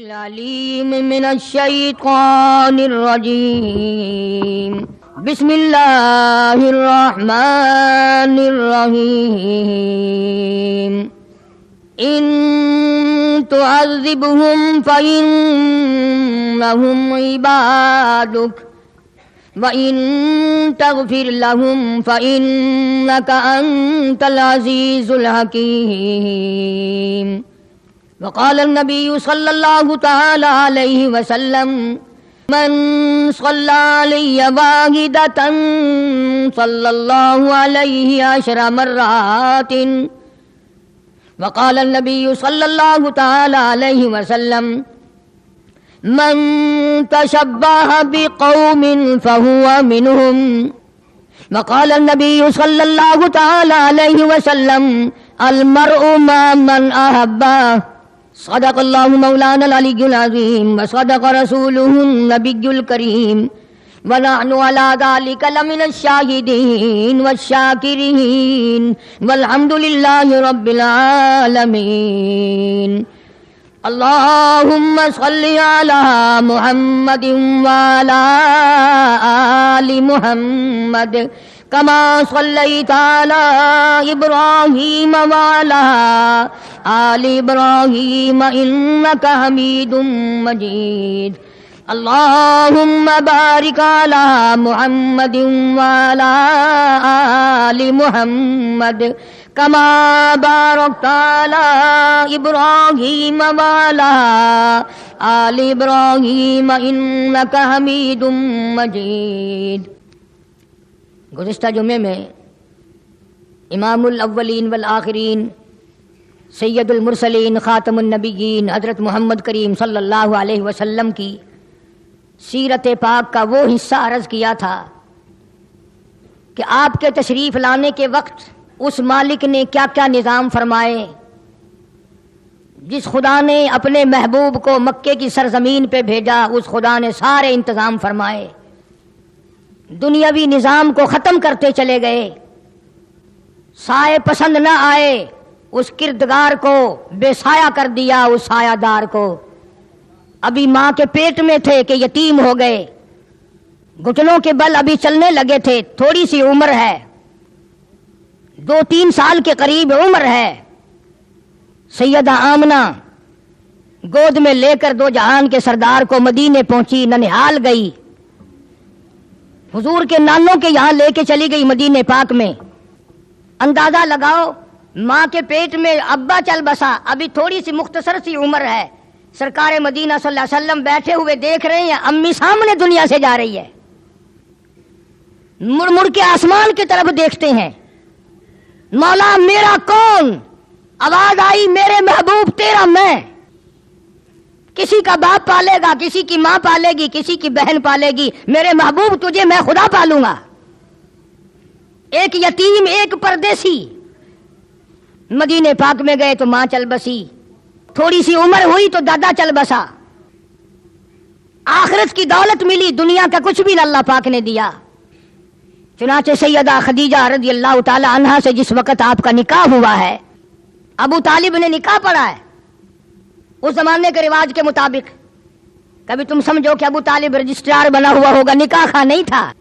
العليم من الشيطان الرجيم بسم الله الرحمن الرحيم إن تعذبهم فإنهم عبادك وإن تغفر لهم فإنك أنت العزيز الحكيم وقال النبي صلى الله تعالى عليه وسلم من صلى علي واحدة صلى الله عليه 10 مرات وقال النبي صلى الله تعالى عليه وسلم من تشبه بقوم فهو منهم وقال النبي صلى الله تعالى عليه وسلم المرء مع من أحبه صدق الله مولانا العلي العظيم وصدق رسوله النبي الكريم ونحن على ذلك لمن الشاهدين والشاكرين والحمد لله رب العالمين اللهم صل على محمد وعلى آل محمد كما صليت على إبراهيم وعلى آل إبراهيم إنك حميد مجيد اللهم بارك على محمد وعلى آل محمد كما باركت على إبراهيم وعلى آل إبراهيم إنك حميد مجيد. گزشتہ جمعے میں امام الاولین والآخرین سید المرسلین خاتم النبیین حضرت محمد کریم صلی اللہ علیہ وسلم کی سیرت پاک کا وہ حصہ عرض کیا تھا کہ آپ کے تشریف لانے کے وقت اس مالک نے کیا کیا نظام فرمائے. جس خدا نے اپنے محبوب کو مکے کی سرزمین پہ بھیجا اس خدا نے سارے انتظام فرمائے. دنیاوی نظام کو ختم کرتے چلے گئے. سائے پسند نہ آئے اس کردگار کو بے سایہ کر دیا اس سایہ دار کو. ابھی ماں کے پیٹ میں تھے کہ یتیم ہو گئے. گھٹنوں کے بل ابھی چلنے لگے تھے. تھوڑی سی عمر ہے, 2-3 سال کے قریب عمر ہے. سیدہ آمنہ گود میں لے کر 2 جہان کے سردار کو مدینے پہنچی. ننہال گئی, حضور کے نانوں کے یہاں لے کے چلی گئی مدینے پاک میں. اندازہ لگاؤ ماں کے پیٹ میں ابا چل بسا. ابھی تھوڑی سی مختصر سی عمر ہے. سرکار مدینہ صلی اللہ علیہ وسلم بیٹھے ہوئے دیکھ رہے ہیں امی سامنے دنیا سے جا رہی ہے. مڑ مڑ کے آسمان کی طرف دیکھتے ہیں. مولا میرا کون؟ آواز آئی میرے محبوب تیرا میں. کسی کا باپ پالے گا, کسی کی ماں پالے گی, کسی کی بہن پالے گی. میرے محبوب تجھے میں خدا پالوں گا. ایک یتیم ایک پردیسی. مدینے پاک میں گئے تو ماں چل بسی. تھوڑی سی عمر ہوئی تو دادا چل بسا. آخرت کی دولت ملی, دنیا کا کچھ بھی اللہ پاک نے دیا. چنانچہ سیدہ خدیجہ رضی اللہ تعالی عنہا سے جس وقت آپ کا نکاح ہوا ہے, ابو طالب نے نکاح پڑھا ہے اس زمانے کے رواج کے مطابق. کبھی تم سمجھو کہ ابو طالب رجسٹرار بنا ہوا ہوگا, نکاح خواہ نہیں تھا.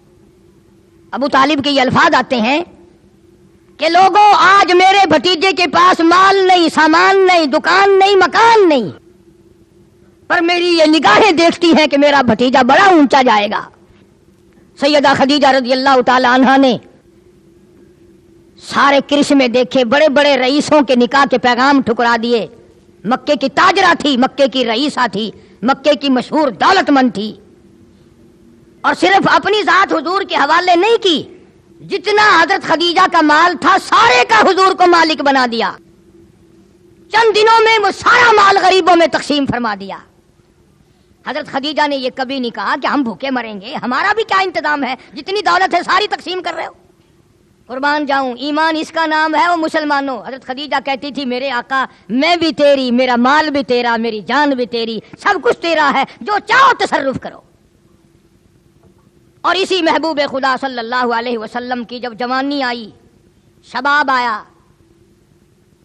ابو طالب کے یہ الفاظ آتے ہیں کہ لوگوں آج میرے بھتیجے کے پاس مال نہیں, سامان نہیں, دکان نہیں, مکان نہیں, پر میری یہ نگاہیں دیکھتی ہیں کہ میرا بھتیجا بڑا اونچا جائے گا. سیدہ خدیجہ رضی اللہ تعالی عنہا نے سارے کرشمے دیکھے, بڑے بڑے رئیسوں کے نکاح کے پیغام ٹھکرا دیے. مکے کی تاجرہ تھی, مکے کی رئیسہ تھی, مکے کی مشہور دولت مند تھی, اور صرف اپنی ذات حضور کے حوالے نہیں کی. جتنا حضرت خدیجہ کا مال تھا سارے کا حضور کو مالک بنا دیا. چند دنوں میں وہ سارا مال غریبوں میں تقسیم فرما دیا. حضرت خدیجہ نے یہ کبھی نہیں کہا کہ ہم بھوکے مریں گے, ہمارا بھی کیا انتظام ہے, جتنی دولت ہے ساری تقسیم کر رہے ہو. قربان جاؤں, ایمان اس کا نام ہے. وہ مسلمانوں, حضرت خدیجہ کہتی تھی میرے آقا میں بھی تیری, میرا مال بھی تیرا, میری جان بھی تیری, سب کچھ تیرا ہے, جو چاہو تصرف کرو. اور اسی محبوب خدا صلی اللہ علیہ وسلم کی جب جوانی آئی, شباب آیا,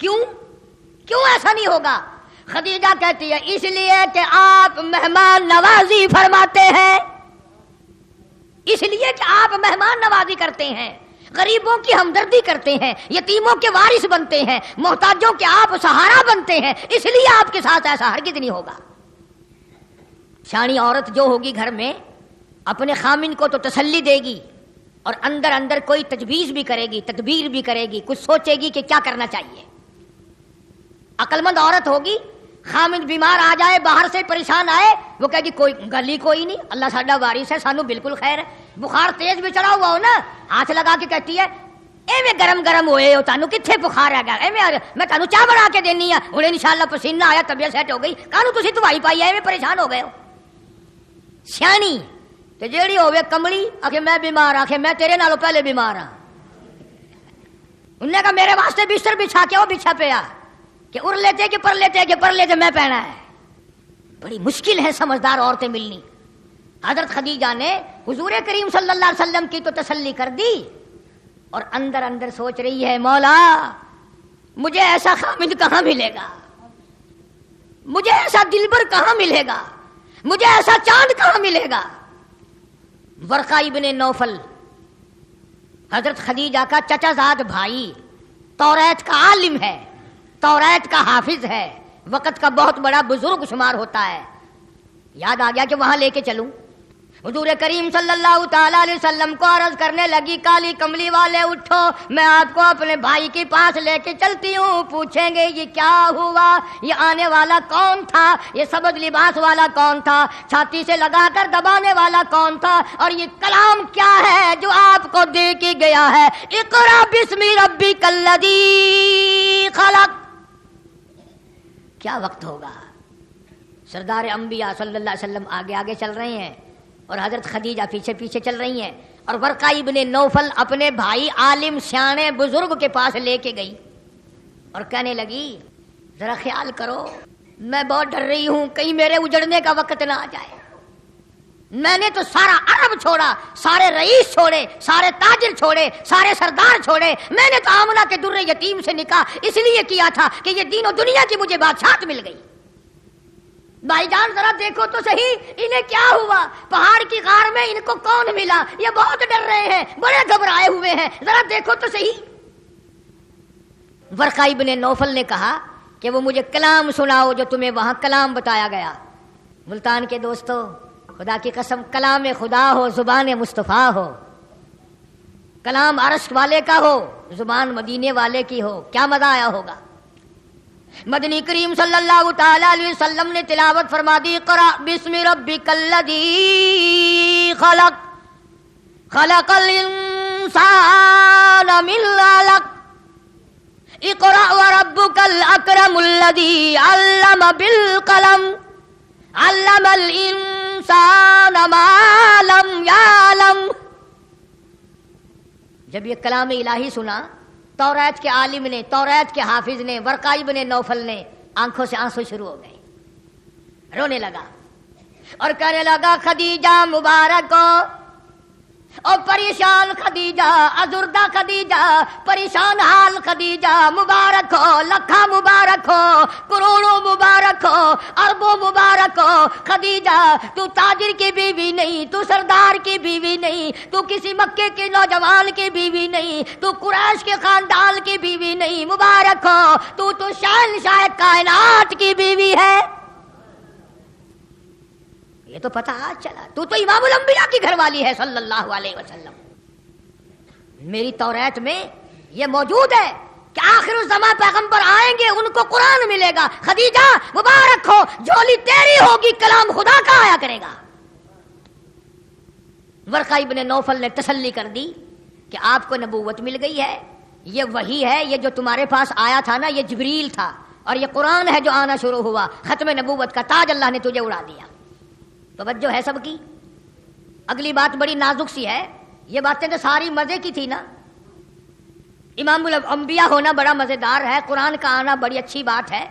کیوں ایسا نہیں ہوگا؟ خدیجہ کہتی ہے اس لیے کہ آپ مہمان نوازی فرماتے ہیں، اس لیے کہ آپ مہمان نوازی کرتے ہیں، غریبوں کی ہمدردی کرتے ہیں، یتیموں کے وارث بنتے ہیں، محتاجوں کے آپ سہارا بنتے ہیں، اس لیے آپ کے ساتھ ایسا ہرگز نہیں ہوگا۔ شانی عورت جو ہوگی گھر میں اپنے خامن کو تو تسلی دے گی اور اندر اندر کوئی تجویز بھی کرے گی، تدبیر بھی کرے گی، کچھ سوچے گی کہ کیا کرنا چاہیے۔ عقل مند عورت ہوگی، خامن بیمار آ جائے، باہر سے پریشان آئے، وہ کہے گی کوئی گلی کوئی نہیں، اللہ ساڈا وارث ہے، سانو بالکل خیر ہے۔ بخار تیز بھی چڑھا ہوا ہو نا، ہاتھ لگا کے کہتی ہے ایویں گرم گرم ہوئے ہو، تانوں کتھے بخار ہے گا، ایویں میں تانوں چاہ بنا کے دینی ہے، ہن انشاءاللہ پسینہ آیا، طبیعت سیٹ ہو گئی، کانوں تسی دوائی پائی ہے، ایویں پریشان ہو گئے ہو۔ سیانی تے جیڑی ہوے کملی آکھے میں بیمار، آکھے میں تیرے نالوں پہلے بیمار ہاں، انہوں نے کہا میرے واسطے بستر بچھا کے وہ بچھا پیا کہ ار لیتے کہ پر لیتے کہ پر لیتے میں پہنا ہے۔ بڑی مشکل ہے سمجھدار عورتیں ملنی۔ حضرت خدیجہ نے حضور کریم صلی اللہ علیہ وسلم کی تو تسلی کر دی اور اندر اندر سوچ رہی ہے مولا مجھے ایسا خامد کہاں ملے گا، مجھے ایسا دلبر کہاں ملے گا، مجھے ایسا چاند کہاں ملے گا۔ ورقہ ابن نوفل حضرت خدیجہ کا چچا زاد بھائی، توریت کا عالم ہے، توریت کا حافظ ہے، وقت کا بہت بڑا بزرگ شمار ہوتا ہے۔ یاد آ گیا کہ وہاں لے کے چلوں۔ حضور کریم صلی اللہ تعالی علیہ وسلم کو عرض کرنے لگی کالی کملی والے اٹھو، میں آپ کو اپنے بھائی کے پاس لے کے چلتی ہوں، پوچھیں گے یہ کیا ہوا، یہ آنے والا کون تھا، یہ سبز لباس والا کون تھا، چھاتی سے لگا کر دبانے والا کون تھا، اور یہ کلام کیا ہے جو آپ کو دے کے گیا ہے، اقرا بسم ربک الذی خلق۔ کیا وقت ہوگا؟ سردار انبیاء صلی اللہ علیہ وسلم آگے آگے چل رہے ہیں اور حضرت خدیجہ پیچھے پیچھے چل رہی ہیں، اور ورقہ ابن نوفل اپنے بھائی عالم سیانے بزرگ کے پاس لے کے گئی اور کہنے لگی ذرا خیال کرو، میں بہت ڈر رہی ہوں کہیں میرے اجڑنے کا وقت نہ آ جائے۔ میں نے تو سارا عرب چھوڑا، سارے رئیس چھوڑے، سارے تاجر چھوڑے، سارے سردار چھوڑے، میں نے تو آمنہ کے در یتیم سے نکاح اس لیے کیا تھا کہ یہ دین و دنیا کی مجھے بادشاہت مل گئی۔ بھائی جان ذرا دیکھو تو صحیح انہیں کیا ہوا، پہاڑ کی غار میں ان کو کون ملا، یہ بہت ڈر رہے ہیں، بڑے گھبرائے ہوئے ہیں، ذرا دیکھو تو صحیح۔ ورقہ ابن نوفل نے کہا کہ وہ مجھے کلام سناؤ جو تمہیں وہاں کلام بتایا گیا۔ ملتان کے دوستو خدا کی قسم کلام خدا ہو، زبان مصطفیٰ ہو، کلام عرش والے کا ہو، زبان مدینے والے کی ہو، کیا مزہ آیا ہوگا۔ مدنی کریم صلی اللہ تعالی علیہ وسلم نے تلاوت فرما دی اقرأ بسم ربک الذی خلق خلق الانسان من علق اقرأ وربک الاکرم الذی علم بالقلم علم الانسان ما لم یعلم۔ جب یہ کلام الہی سنا توریت کے عالم نے، توریت کے حافظ نے، ورقہ ابن نوفل نے آنکھوں سے آنسو شروع ہو گئے، رونے لگا اور کہنے لگا خدیجہ مبارک ہو، اور پریشان خدیجہ، ازردہ خدیجہ، پریشان حال خدیجہ، مبارک ہو، لکھا مبارک ہو، کروڑوں مبارک ہو، اربوں مبارک ہو۔ خدیجہ تو تاجر کی بیوی نہیں، تو سردار کی بیوی نہیں، تو کسی مکے کے نوجوان کی بیوی نہیں، تو قریش کے خاندان کی بیوی نہیں، مبارک ہو تو شہنشاہ کائنات کی بیوی ہے۔ یہ تو پتہ آج چلا، تو امام الانبیاء کی گھر والی ہے صلی اللہ علیہ وسلم۔ میری توریت میں یہ موجود ہے کہ آخر الزمان پیغمبر آئیں گے، ان کو قرآن ملے گا۔ خدیجہ مبارک ہو، جھولی تیری ہوگی، کلام خدا کا آیا کرے گا۔ ورقہ ابن نوفل نے تسلی کر دی کہ آپ کو نبوت مل گئی ہے، یہ وحی ہے، یہ جو تمہارے پاس آیا تھا نا یہ جبریل تھا، اور یہ قرآن ہے جو آنا شروع ہوا، ختم نبوت کا تاج اللہ نے تجھے اڑا دیا۔ توجہ ہے سب کی؟ اگلی بات بڑی نازک سی ہے، یہ باتیں تو ساری مزے کی تھی نا۔ امام الانبیاء ہونا بڑا مزیدار ہے، قرآن کا آنا بڑی اچھی بات ہے،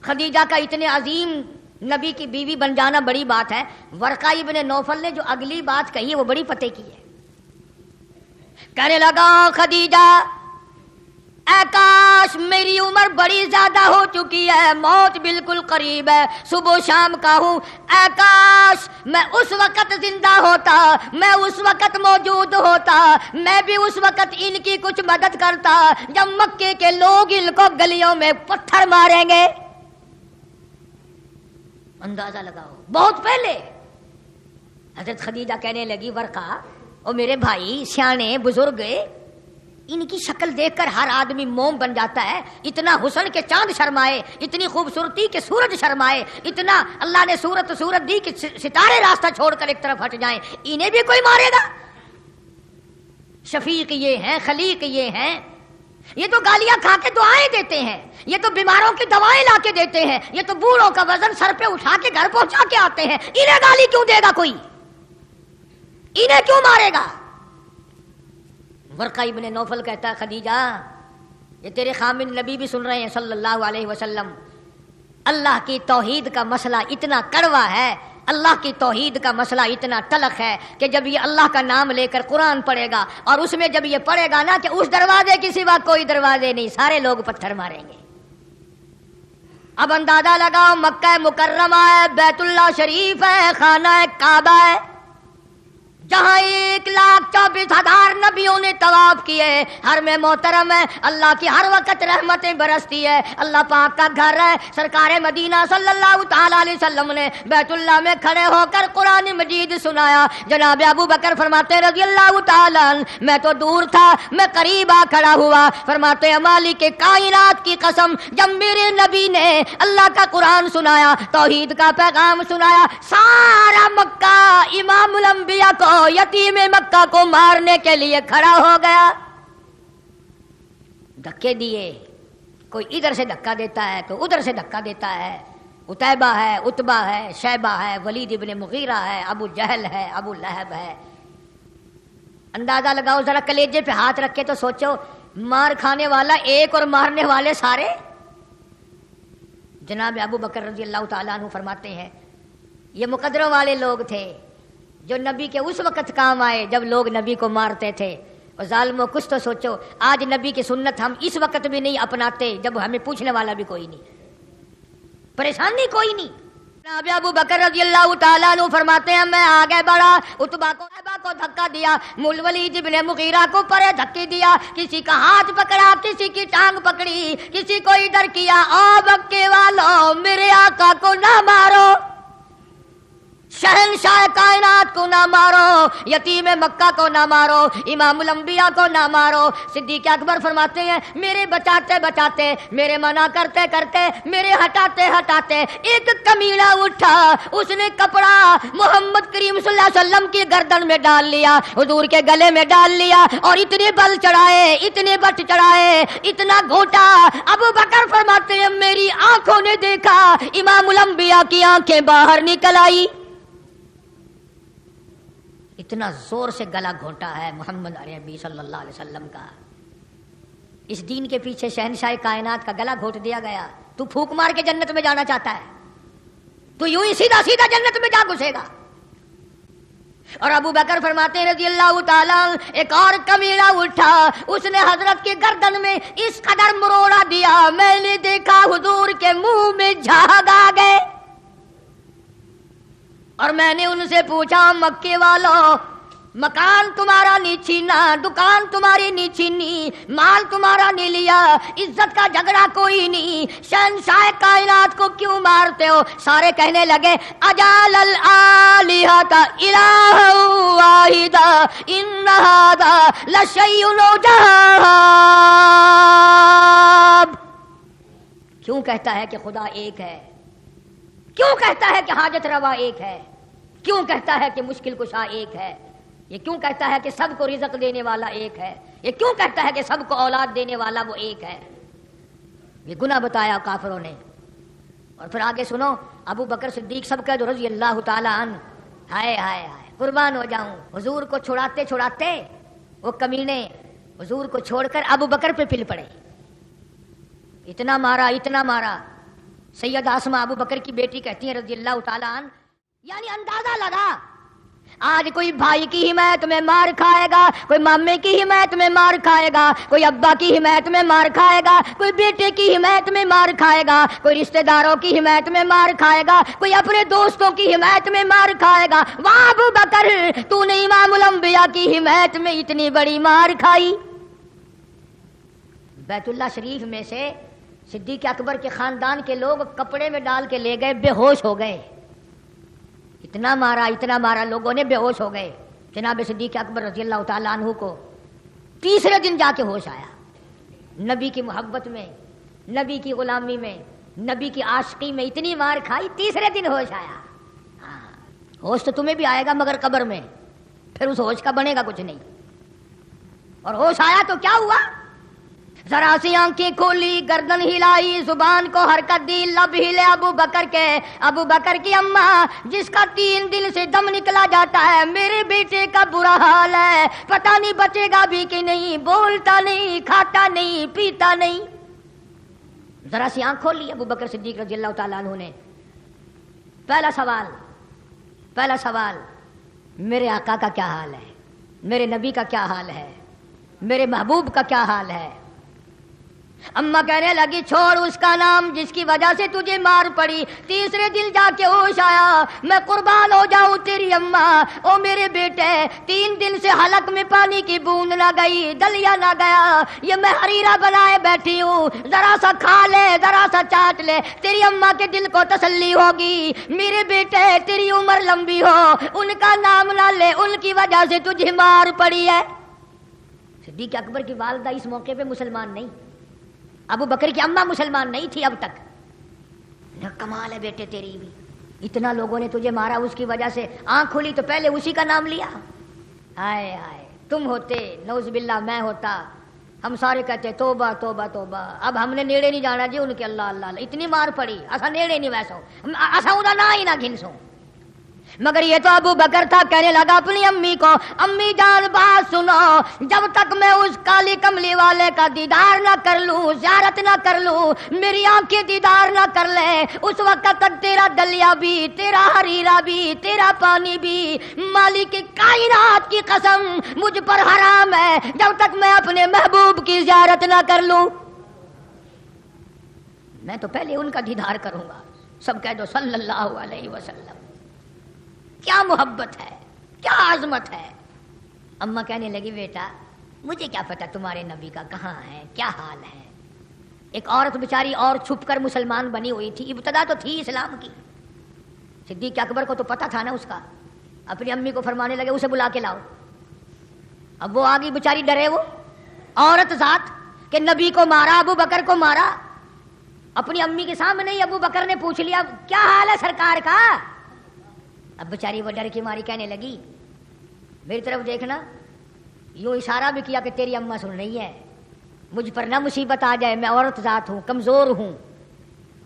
خدیجہ کا اتنے عظیم نبی کی بیوی بن جانا بڑی بات ہے۔ ورقہ ابن نوفل نے جو اگلی بات کہی ہے وہ بڑی پتے کی ہے۔ کہنے لگا خدیجہ اے کاش میری عمر بڑی زیادہ ہو چکی ہے، موت بالکل قریب ہے، صبح و شام کا ہوں، اے کاش میں اس وقت زندہ ہوتا، میں اس وقت موجود ہوتا، میں بھی اس وقت ان کی کچھ مدد کرتا جب مکے کے لوگ ان کو گلیوں میں پتھر ماریں گے۔ اندازہ لگاؤ، بہت پہلے حضرت خدیجہ کہنے لگی ورقہ او میرے بھائی سیانے بزرگ، ان کی شکل دیکھ کر ہر آدمی موم بن جاتا ہے، اتنا حسن کے چاند شرمائے، اتنی خوبصورتی کے سورج شرمائے، اتنا اللہ نے صورت دی کہ ستارے راستہ چھوڑ کر ایک طرف ہٹ جائیں، انہیں بھی کوئی مارے گا؟ شفیق یہ ہیں، خلیق یہ ہیں، یہ تو گالیاں کھا کے دعائیں دیتے ہیں، یہ تو بیماروں کی دوائیں لا کے دیتے ہیں، یہ تو بوڑھوں کا وزن سر پہ اٹھا کے گھر پہنچا کے آتے ہیں، انہیں گالی کیوں دے گا کوئی؟ انہیں کیوں مارے گا؟ ورقہ ابن نوفل کہتا ہے خدیجہ یہ تیرے خامن نبی بھی سن رہے ہیں صلی اللہ علیہ وسلم، اللہ کی توحید کا مسئلہ اتنا کڑوا ہے، اللہ کی توحید کا مسئلہ اتنا تلخ ہے کہ جب یہ اللہ کا نام لے کر قرآن پڑھے گا اور اس میں جب یہ پڑھے گا نا کہ اس دروازے کے سوا کوئی دروازے نہیں، سارے لوگ پتھر ماریں گے۔ اب اندازہ لگاؤ، مکہ مکرمہ ہے، بیت اللہ شریف ہے، خانہ کعبہ ہے، جہاں 1,24,000 نبیوں نے طواف کیے، حرم محترم ہے، اللہ کی ہر وقت رحمتیں برستی ہے، اللہ پاک کا گھر ہے، سرکار مدینہ صلی اللہ تعالی علیہ وسلم نے بیت اللہ میں کھڑے ہو کر قرآن مجید سنایا۔ جناب ابو بکر فرماتے رضی اللہ تعالی عنہ میں تو دور تھا، میں قریب آ کھڑا ہوا، فرماتے مالک کائنات کی قسم جب میرے نبی نے اللہ کا قرآن سنایا، توحید کا پیغام سنایا، سارا مکہ امام الانبیاء کو، یتیم مکہ کو مارنے کے لیے کھڑا ہو گیا۔ دھکے دیے، کوئی ادھر سے دھکا دیتا ہے، کوئی ادھر سے دھکا دیتا ہے، عتیبہ ہے، عتبہ ہے، شیبہ ہے، ولید ابن مغیرہ ہے، ابو جہل ہے، ابو لہب ہے۔ اندازہ لگاؤ ذرا، کلیجے پہ ہاتھ رکھ کے تو سوچو، مار کھانے والا ایک اور مارنے والے سارے۔ جناب ابو بکر رضی اللہ تعالیٰ عنہ فرماتے ہیں یہ مقدروں والے لوگ تھے جو نبی کے اس وقت کام آئے جب لوگ نبی کو مارتے تھے۔ اور ظالموں کچھ تو سوچو، آج نبی کی سنت ہم اس وقت بھی نہیں اپناتے جب ہمیں پوچھنے والا بھی کوئی نہیں، پریشانی کوئی نہیں۔ جناب ابو بکر رضی اللہ تعالیٰ عنہ فرماتے ہیں میں آگے بڑھا، عتبہ کو دھکا دیا، ولید ابن مغیرہ کو پرے دھکے دیا، کسی کا ہاتھ پکڑا، کسی کی ٹانگ پکڑی، کسی کو ادھر کیا۔ آ مکے والوں میرے آقا کو نہ مارو، شہنشاہ کائنات کو نہ مارو، یتیم مکہ کو نہ مارو، امام الانبیاء کو نہ مارو۔ صدیق اکبر فرماتے ہیں میرے بچاتے بچاتے، میرے منع کرتے کرتے، میرے ہٹاتے ہٹاتے ایک کمینہ اٹھا، اس نے کپڑا محمد کریم صلی اللہ علیہ وسلم کی گردن میں ڈال لیا، حضور کے گلے میں ڈال لیا، اور اتنے بل چڑھائے، اتنے بٹ چڑھائے، اتنا گھونٹا۔ ابو بکر فرماتے ہیں میری آنکھوں نے دیکھا امام الانبیاء کی آنکھیں باہر نکل آئی، اتنا زور سے گلا گھونٹا ہے محمد عربی صلی اللہ علیہ وسلم کا۔ اس دین کے پیچھے شہنشاہ کائنات کا گلا گھونٹ دیا گیا۔ تو پھونک مار کے جنت میں جانا چاہتا ہے، تو یوں ہی سیدھا سیدھا جنت میں جا گھسے گا۔ اور ابو بکر فرماتے ہیں رضی اللہ تعالیٰ ایک اور کمینہ اٹھا، اس نے حضرت کی گردن میں اس قدر مروڑا دیا، میں نے دیکھا حضور کے منہ میں جھاگ آ گئے۔ اور میں نے ان سے پوچھا مکے والوں مکان تمہارا نہیں چھینا، دکان تمہاری نہیں چھینی، مال تمہارا نہیں لیا، عزت کا جھگڑا کوئی نہیں، شہنشاہ کائنات کو کیوں مارتے ہو؟ سارے کہنے لگے اجال الآلہۃ الہ واحدا ان ھذا لشیء عجاب۔ کیوں کہتا ہے کہ خدا ایک ہے؟ کیوں کہتا ہے کہ حاجت روا ایک ہے؟ کیوں کہتا ہے کہ مشکل کشا ایک ہے؟ یہ کیوں کہتا ہے کہ سب کو رزق دینے والا ایک ہے؟ یہ کیوں کہتا ہے کہ سب کو اولاد دینے والا وہ ایک ہے؟ یہ گناہ بتایا کافروں نے۔ اور پھر آگے سنو، ابو بکر صدیق سب کا رضی اللہ تعالیٰ عنہ، ہائے ہائے ہائے قربان ہو جاؤں، حضور کو چھڑاتے چھڑاتے وہ کمینے حضور کو چھوڑ کر ابو بکر پہ پل پڑے، اتنا مارا اتنا مارا۔ سید آسمہ ابو بکر کی بیٹی کہتی ہیں رضی اللہ تعالیٰ عنہ، یعنی اندازہ لگا آج کوئی بھائی کی حمایت میں مار کھائے گا، کوئی مامے کی حمایت میں مار کھائے گا، کوئی ابا کی حمایت میں مار کھائے گا، کوئی بیٹے کی حمایت میں مار کھائے گا، کوئی رشتہ داروں کی حمایت میں مار کھائے گا، کوئی اپنے دوستوں کی حمایت میں مار کھائے گا۔ واہ ابو بکر، تو نے امام الانبیاء کی حمایت میں اتنی بڑی مار کھائی۔ بیت اللہ شریف میں سے صدیق اکبر کے خاندان کے لوگ کپڑے میں ڈال کے لے گئے، بے ہوش ہو گئے، اتنا مارا لوگوں نے، بے ہوش ہو گئے۔ جناب صدیق اکبر رضی اللہ تعالیٰ عنہ کو تیسرے دن جا کے ہوش آیا۔ نبی کی محبت میں، نبی کی غلامی میں، نبی کی عاشقی میں اتنی مار کھائی، تیسرے دن ہوش آیا۔ ہوش تو تمہیں بھی آئے گا مگر قبر میں، پھر اس ہوش کا بنے گا کچھ نہیں۔ اور ہوش آیا تو کیا ہوا؟ ذرا سی آنکھیں کھولی، گردن ہلائی، زبان کو حرکت دی، لب ہلے ابو بکر کے۔ ابو بکر کی اماں جس کا 3 دن سے دم نکلا جاتا ہے، میرے بیٹے کا برا حال ہے، پتہ نہیں بچے گا بھی کہ نہیں، بولتا نہیں، کھاتا نہیں، پیتا نہیں۔ ذرا سی آنکھ کھولی ابو بکر صدیق رضی اللہ تعالیٰ عنہ نے۔ پہلا سوال میرے آقا کا کیا حال ہے، میرے نبی کا کیا حال ہے، میرے محبوب کا کیا حال ہے؟ اماں کہنے لگی چھوڑ اس کا نام جس کی وجہ سے تجھے مار پڑی، تیسرے دن جا کے ہوش آیا، میں قربان ہو جاؤں تیری اماں۔ او میرے بیٹے، 3 دن سے حلق میں پانی کی بوند نہ گئی، دلیا نہ گیا، یہ میں حریرہ بنائے بیٹھی ہوں، ذرا سا کھا لے، ذرا سا چاٹ لے، تیری اماں کے دل کو تسلی ہوگی۔ میرے بیٹے تیری عمر لمبی ہو، ان کا نام نہ لے، ان کی وجہ سے تجھے مار پڑی ہے۔ صدیق اکبر کی والدہ اس موقع پہ مسلمان نہیں، ابو بکر کی اماں مسلمان نہیں تھی اب تک۔ کمال ہے بیٹے تیری بھی، اتنا لوگوں نے تجھے مارا، اس کی وجہ سے آنکھ کھلی تو پہلے اسی کا نام لیا۔ ہائے ہائے، تم ہوتے نعوذ باللہ، میں ہوتا، ہم سارے کہتے توبہ توبہ توبہ، اب ہم نے نیڑے نہیں جانا جی ان کے، اللہ اللہ اللہ، اتنی مار پڑی، اسا نیڑے نہیں ویسو، اسا انہا نہ ہی نہ گھنسو۔ مگر یہ تو ابو بکر تھا، کہنے لگا اپنی امی کو، امی جان بات سنو، جب تک میں اس کالی کملی والے کا دیدار نہ کر لوں، زیارت نہ کر لوں، میری آنکھیں دیدار نہ کر لیں، اس وقت تک تیرا دلیا بھی، تیرا حریرہ بھی، تیرا پانی بھی، مالک کائنات کی قسم مجھ پر حرام ہے، جب تک میں اپنے محبوب کی زیارت نہ کر لوں۔ میں تو پہلے ان کا دیدار کروں گا۔ سب کہہ دو صلی اللہ علیہ وسلم۔ کیا محبت ہے، کیا عظمت ہے۔ اماں کہنے لگی بیٹا مجھے کیا پتا تمہارے نبی کا کہاں ہے، کیا حال ہے۔ ایک عورت بیچاری اور چھپ کر مسلمان بنی ہوئی تھی، ابتدا تو تھی اسلام کی۔ صدیق اکبر کو تو پتا تھا نا اس کا، اپنی امی کو فرمانے لگے اسے بلا کے لاؤ۔ اب وہ آگئی بیچاری، ڈرے وہ عورت ذات کہ نبی کو مارا، ابو بکر کو مارا، اپنی امی کے سامنے ہی ابو بکر نے پوچھ لیا کیا حال ہے سرکار کا۔ اب بیچاری وہ ڈر کی ماری کہنے لگی میری طرف دیکھنا، یوں اشارہ بھی کیا کہ تیری اماں سن رہی ہے، مجھ پر نہ مصیبت آ جائے، میں عورت ذات ہوں، کمزور ہوں۔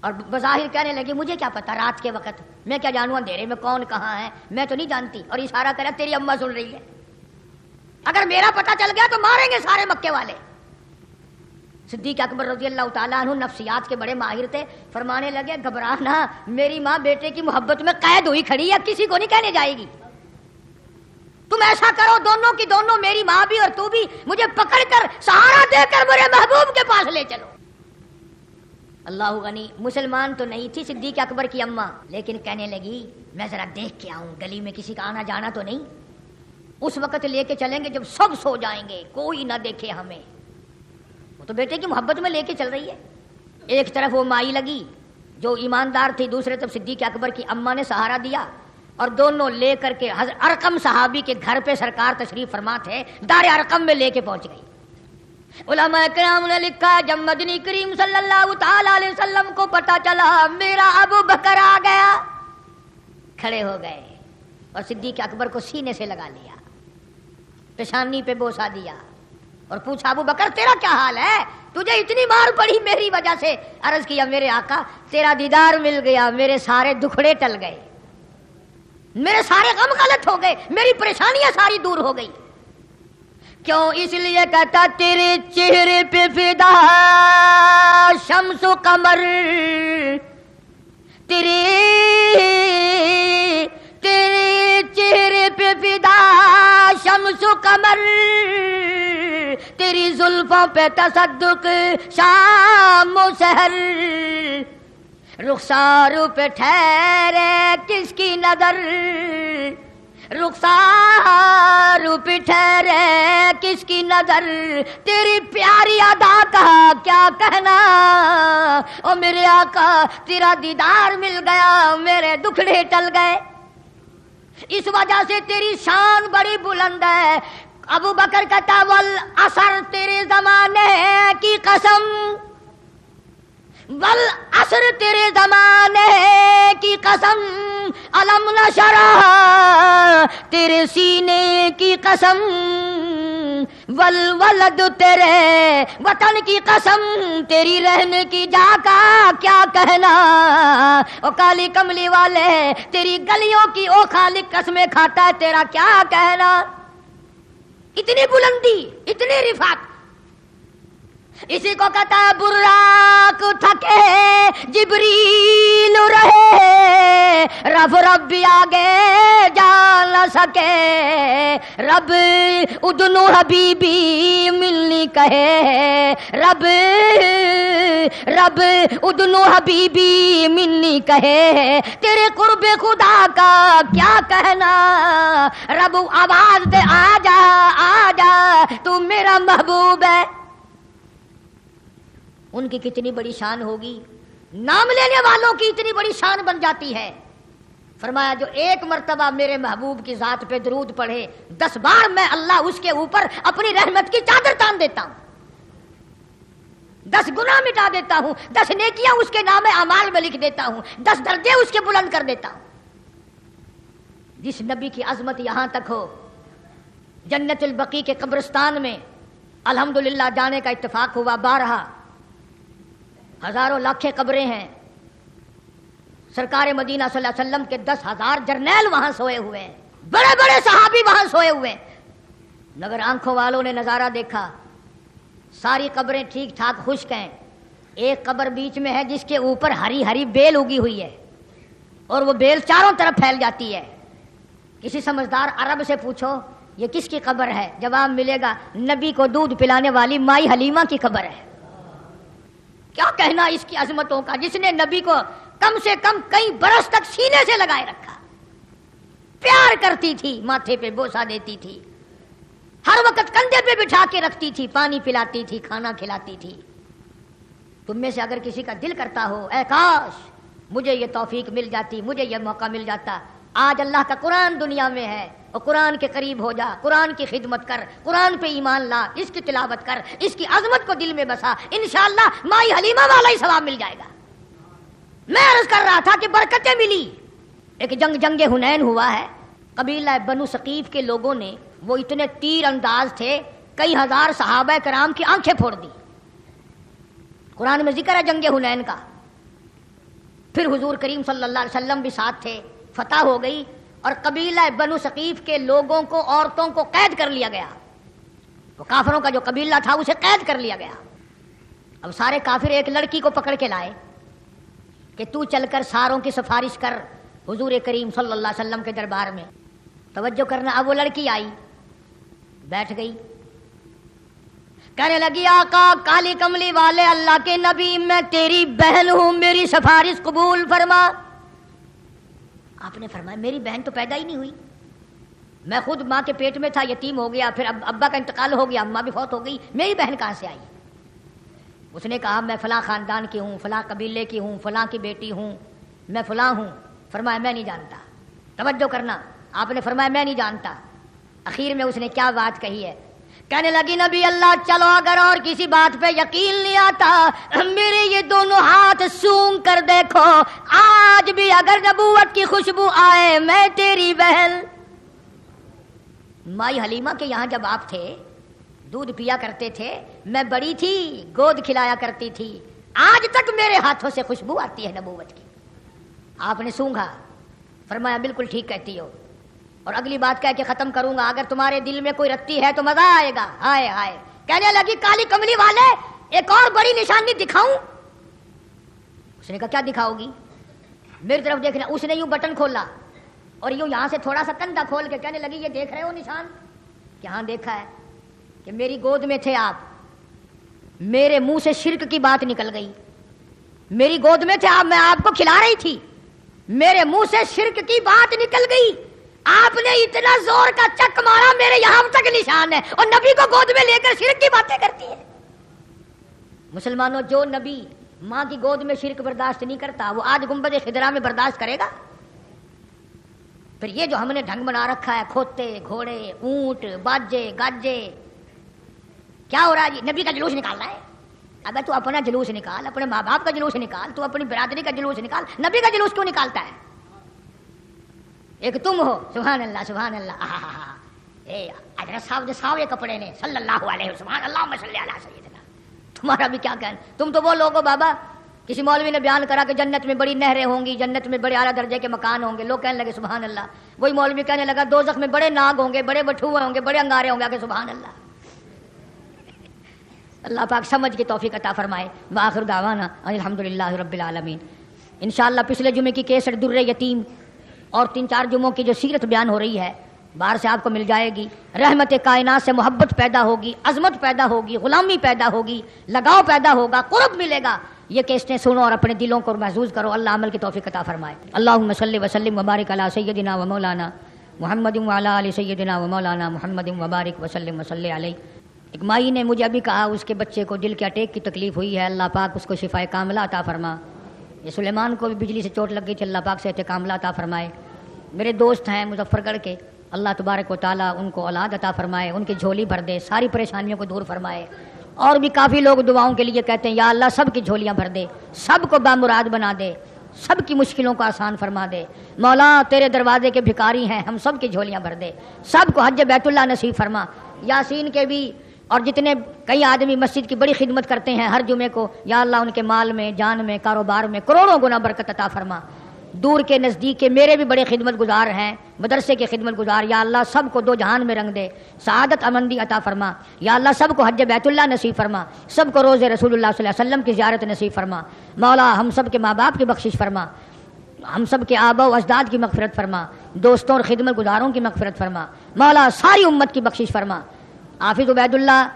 اور بظاہر کہنے لگی مجھے کیا پتا رات کے وقت، میں کیا جانوں اندھیرے میں کون کہاں ہے، میں تو نہیں جانتی، اور اشارہ کرا تیری اماں سن رہی ہے، اگر میرا پتہ چل گیا تو ماریں گے سارے مکے والے۔ صدیق اکبر رضی اللہ تعالیٰ عنہ نفسیات کے بڑے ماہر تھے، فرمانے لگے گھبرانا، میری ماں بیٹے کی محبت میں قید ہوئی کھڑی ہے، کسی کو نہیں کہنے جائے گی، تم ایسا کرو دونوں کی دونوں، میری ماں بھی اور تو بھی، مجھے پکڑ کر سہارا دے کر میرے محبوب کے پاس لے چلو۔ اللہ غنی، مسلمان تو نہیں تھی صدیق اکبر کی اماں، لیکن کہنے لگی میں ذرا دیکھ کے آؤں، گلی میں کسی کا آنا جانا تو نہیں، اس وقت لے کے چلیں گے جب سب سو جائیں گے، کوئی نہ دیکھے ہمیں۔ وہ تو بیٹے کی محبت میں لے کے چل رہی ہے۔ ایک طرف وہ مائی لگی جو ایماندار تھی، دوسرے طرف صدیق اکبر کی اماں نے سہارا دیا، اور دونوں لے کر کے حضرت ارقم صحابی کے گھر پہ سرکار تشریف فرما تھے، دار ارقم میں لے کے پہنچ گئی۔ علماء کرام نے لکھا جب مدنی کریم صلی اللہ تعالی علیہ وسلم کو پتا چلا میرا ابو بکر آ گیا، کھڑے ہو گئے اور صدیق اکبر کو سینے سے لگا لیا، پیشانی پہ بوسہ دیا اور پوچھا ابو بکر تیرا کیا حال ہے، تجھے اتنی مار پڑی میری وجہ سے؟ عرض کیا میرے آقا تیرا دیدار مل گیا، میرے سارے دکھڑے ٹل گئے، میرے سارے غم غلط ہو گئے، میری پریشانیاں ساری دور ہو گئی۔ کیوں؟ اس لیے کہتا تیرے چہرے پہ فدا شمس و قمر، تیرے چہرے پہ قمر تیری زلفوں پہ تصدق شام و سحر رخسار پہ ٹھہرے کس کی نظر رخسار پہ ٹھہرے کس کی نظر تیری پیاری ادا کا کیا کہنا او میرے آقا تیرا دیدار مل گیا میرے دکھڑے ٹل گئے اس وجہ سے تیری شان بڑی بلند ہے ابو بکر کہتا والعصر تیرے زمانے کی قسم والعصر تیرے زمانے کی قسم علم نشرح تیرے سینے کی قسم والولد تیرے وطن کی قسم تیری رہنے کی جا کا کیا کہنا او کالی کملی والے تیری گلیوں کی او خالق قسمیں کھاتا ہے تیرا کیا کہنا اتنی بلندی اتنی رفعت اسی کو کہتا ہے براق تھکے جبریل رہے رب بھی آگے جا نہ سکے رب ادنو حبیبی ملنی کہے رب ادنو حبیبی ملنی کہے تیرے قرب خدا کا کیا کہنا رب آواز دے آ جا تو میرا محبوب ہے ان کی کتنی بڑی شان ہوگی نام لینے والوں کی اتنی بڑی شان بن جاتی ہے فرمایا جو ایک مرتبہ میرے محبوب کی ذات پہ درود پڑھے 10 بار میں اللہ اس کے اوپر اپنی رحمت کی چادر تان دیتا ہوں 10 گناہ مٹا دیتا ہوں 10 نیکیاں اس کے نام اعمال میں لکھ دیتا ہوں 10 درجے اس کے بلند کر دیتا ہوں جس نبی کی عظمت یہاں تک ہو جنت البقیع کے قبرستان میں الحمدللہ جانے کا اتفاق ہوا 12 ہزاروں لاکھیں قبریں ہیں سرکار مدینہ صلی اللہ علیہ وسلم کے 10,000 جرنیل وہاں سوئے ہوئے ہیں بڑے بڑے صحابی وہاں سوئے ہوئے ہیں مگر آنکھوں والوں نے نظارہ دیکھا ساری قبریں ٹھیک ٹھاک خشک ہیں ایک قبر بیچ میں ہے جس کے اوپر ہری ہری بیل اگی ہوئی ہے اور وہ بیل چاروں طرف پھیل جاتی ہے کسی سمجھدار عرب سے پوچھو یہ کس کی قبر ہے جواب ملے گا نبی کو دودھ پلانے والی مائی حلیمہ کی قبر ہے کیا کہنا اس کی عظمتوں کا جس نے نبی کو کم سے کم کئی برس تک سینے سے لگائے رکھا پیار کرتی تھی ماتھے پہ بوسہ دیتی تھی ہر وقت کندھے پہ بٹھا کے رکھتی تھی پانی پلاتی تھی کھانا کھلاتی تھی تم میں سے اگر کسی کا دل کرتا ہو اے کاش مجھے یہ توفیق مل جاتی مجھے یہ موقع مل جاتا آج اللہ کا قرآن دنیا میں ہے اور قرآن کے قریب ہو جا قرآن کی خدمت کر قرآن پہ ایمان لا اس کی تلاوت کر اس کی عظمت کو دل میں بسا انشاءاللہ مائی حلیمہ والا ہی ثواب مل جائے گا میں عرض کر رہا تھا کہ برکتیں ملی ایک جنگ حنین ہوا ہے قبیلہ بنو ثقیف کے لوگوں نے وہ اتنے تیر انداز تھے کئی ہزار صحابہ کرام کی آنکھیں پھوڑ دی قرآن میں ذکر ہے جنگ حنین کا پھر حضور کریم صلی اللہ علیہ وسلم بھی ساتھ تھے فتح ہو گئی اور قبیلہ بنو ثقیف کے لوگوں کو عورتوں کو قید کر لیا گیا وہ کافروں کا جو قبیلہ تھا اسے قید کر لیا گیا اب سارے کافر ایک لڑکی کو پکڑ کے لائے کہ تو چل کر ساروں کی سفارش کر حضور کریم صلی اللہ علیہ وسلم کے دربار میں توجہ کرنا اب وہ لڑکی آئی بیٹھ گئی کہنے لگی آقا کالی کملی والے اللہ کے نبی میں تیری بہن ہوں میری سفارش قبول فرما آپ نے فرمایا میری بہن تو پیدا ہی نہیں ہوئی میں خود ماں کے پیٹ میں تھا یتیم ہو گیا پھر ابا کا انتقال ہو گیا اماں بھی فوت ہو گئی میری بہن کہاں سے آئی اس نے کہا میں فلاں خاندان کی ہوں فلاں قبیلے کی ہوں فلاں کی بیٹی ہوں میں فلاں ہوں فرمایا میں نہیں جانتا توجہ کرنا آپ نے فرمایا میں نہیں جانتا اخیر میں اس نے کیا بات کہی ہے کہنے لگی نبی اللہ چلو اگر اور کسی بات پہ یقین نہیں آتا میرے یہ دونوں ہاتھ سونگ کر دیکھو آج بھی اگر نبوت کی خوشبو آئے میں تیری بہن مائی حلیمہ کے یہاں جب آپ تھے دودھ پیا کرتے تھے میں بڑی تھی گود کھلایا کرتی تھی آج تک میرے ہاتھوں سے خوشبو آتی ہے نبوت کی آپ نے سونگا فرمایا بالکل ٹھیک کہتی ہو اور اگلی بات کہہ کے ختم کروں گا اگر تمہارے دل میں کوئی رتی ہے تو مزہ آئے گا ہائے ہائے کہنے لگی کالی کملی والے ایک اور بڑی نشانی دکھاؤں اس نے کہا کیا دکھاؤ گی میری طرف دیکھنا اس نے یوں بٹن کھولا اور یوں یہاں سے تھوڑا سا کندھا کھول کے کہنے لگی یہ دیکھ رہے ہو نشان کہ ہاں دیکھا ہے کہ میری گود میں تھے آپ، میرے منہ سے شرک کی بات نکل گئی، میری گود میں تھے آپ، میں آپ کو کھلا رہی تھی، میرے منہ سے شرک کی بات نکل گئی، آپ نے اتنا زور کا چک مارا میرے یہاں تک نشان ہے، اور نبی کو گود میں لے کر شرک کی باتیں کرتی ہے۔ مسلمانوں، جو نبی ماں کی گود میں شرک برداشت نہیں کرتا وہ آج گنبد خضرا میں برداشت کرے گا؟ پھر یہ جو ہم نے ڈھنگ بنا رکھا ہے، کھوتے، گھوڑے، اونٹ، باجے، گاجے، کیا ہو رہا ہے جی؟ نبی کا جلوس نکالنا ہے؟ ابے تو اپنا جلوس نکال، اپنے ماں باپ کا جلوس نکال، تو اپنی برادری کا جلوس نکال، نبی کا جلوس کیوں نکالتا ہے؟ ایک تم ہو، سبحان اللہ سبحان اللہ، اے حضرت صاحب جو ساوے کپڑے نے صلی اللہ علیہ وسلم، سبحان اللہ صلی علی سیدنا، تمہارا بھی کیا کہنا؟ تم تو وہ لوگ ہو بابا، کسی مولوی نے بیان کرا کہ جنت میں بڑی نہریں ہوں گی، جنت میں بڑے اعلیٰ درجے کے مکان ہوں گے، لوگ کہنے لگے سبحان اللہ، وہی مولوی کہنے لگا دوزخ میں بڑے ناگ ہوں گے، بڑے بٹھوئے ہوں گے، بڑے انگارے ہوں گے، کہ سبحان اللہ۔ اللہ پاک سمجھ کی توفیق عطا فرمائے۔ وآخر دعوانا الحمدللہ رب العالمین۔ انشاءاللہ پچھلے جمعے کی کیسٹ در یتیم اور 3-4 جمعوں کی جو سیرت بیان ہو رہی ہے باہر سے آپ کو مل جائے گی۔ رحمت کائنات سے محبت پیدا ہوگی، عظمت پیدا ہوگی، غلامی پیدا ہوگی، لگاؤ پیدا ہوگا، قرب ملے گا۔ یہ کیسٹیں سنو اور اپنے دلوں کو محفوظ کرو، اللہ عمل کی توفیق عطا فرمائے۔ اللہم صلی وسلم وبارک علی سیدنا و مولانا محمد وعلی آل سیدنا و مولانا محمد وبارک وسلم وصلی علیہ۔ ایک مائی نے مجھے ابھی کہا اس کے بچے کو دل کے اٹیک کی تکلیف ہوئی ہے، اللہ پاک اس کو شفائے کاملہ عطا فرما۔ یہ سلیمان کو بھی بجلی سے چوٹ لگ گئی تھی، اللہ پاک صحت کاملہ عطا فرمائے۔ میرے دوست ہیں مظفر گڑھ کے، اللہ تبارک و تعالیٰ ان کو اولاد عطا فرمائے، ان کی جھولی بھر دے، ساری پریشانیوں کو دور فرمائے۔ اور بھی کافی لوگ دعاؤں کے لیے کہتے ہیں یا اللہ سب کی جھولیاں بھر دے، سب کو بامراد بنا دے، سب کی مشکلوں کو آسان فرما دے۔ مولا تیرے دروازے کے بھکاری ہیں، ہم سب کی جھولیاں بھر دے، سب کو حج بیت اللہ نصیب فرما۔ یاسین کے بھی اور جتنے کئی آدمی مسجد کی بڑی خدمت کرتے ہیں ہر جمعے کو، یا اللہ ان کے مال میں، جان میں، کاروبار میں کروڑوں گنا برکت عطا فرما۔ دور کے نزدیک کے میرے بھی بڑے خدمت گزار ہیں، مدرسے کے خدمت گزار، یا اللہ سب کو دو جہان میں رنگ دے، سعادت امندی عطا فرما۔ یا اللہ سب کو حج بیت اللہ نصیب فرما، سب کو روز رسول اللہ صلی اللہ علیہ وسلم کی زیارت نصیب فرما۔ مولا ہم سب کے ماں باپ کی بخشش فرما، ہم سب کے آبا و اجداد کی مغفرت فرما، دوستوں اور خدمت گزاروں کی مغفرت فرما۔ مولا ساری امت کی بخشش فرما۔ حافظ عبید اللہ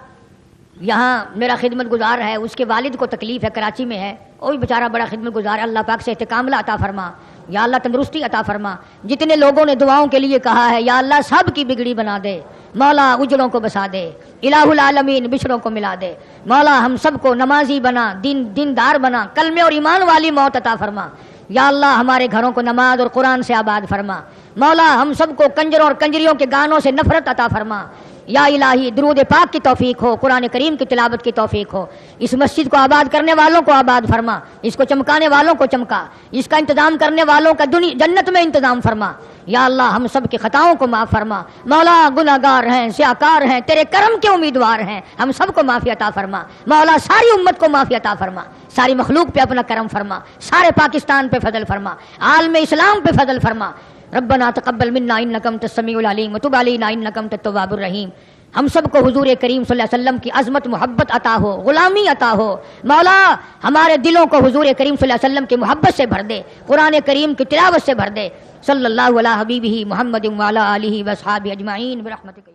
یہاں میرا خدمت گزار ہے، اس کے والد کو تکلیف ہے، کراچی میں ہے، وہ بھی بیچارہ بڑا خدمت گزار ہے، اللہ پاک سے کاملہ عطا فرما۔ یا اللہ تندرستی عطا فرما۔ جتنے لوگوں نے دعاؤں کے لیے کہا ہے یا اللہ سب کی بگڑی بنا دے، مولا اجڑوں کو بسا دے، الہ العالمین بچھڑوں کو ملا دے۔ مولا ہم سب کو نمازی بنا، دیندار بنا، کلمے اور ایمان والی موت عطا فرما۔ یا اللہ ہمارے گھروں کو نماز اور قرآن سے آباد فرما۔ مولا ہم سب کو کنجروں اور کنجریوں کے گانوں سے نفرت عطا فرما۔ یا الہی درود پاک کی توفیق ہو، قرآن کریم کی تلاوت کی توفیق ہو۔ اس مسجد کو آباد کرنے والوں کو آباد فرما، اس کو چمکانے والوں کو چمکا، اس کا انتظام کرنے والوں کا جنت میں انتظام فرما۔ یا اللہ ہم سب کی خطاؤں کو معاف فرما۔ مولا گناہگار ہیں، سیاکار ہیں، تیرے کرم کے امیدوار ہیں، ہم سب کو معافی عطا فرما۔ مولا ساری امت کو معافی عطا فرما، ساری مخلوق پہ اپنا کرم فرما، سارے پاکستان پہ فضل فرما، عالم اسلام پہ فضل فرما۔ ربنا تقبل منا انک انت السمیع العلیم وتب علینا انک انت التواب الرحیم۔ ہم سب کو حضور کریم صلی اللہ علیہ وسلم کی عظمت محبت عطا ہو، غلامی عطا ہو۔ مولا ہمارے دلوں کو حضور کریم صلی اللہ علیہ وسلم کی محبت سے بھر دے، قرآن کریم کی تلاوت سے بھر دے۔ صلی اللہ علی حبیبہ محمد وعلی آلہ وصحابہ اجمعین برحمتک۔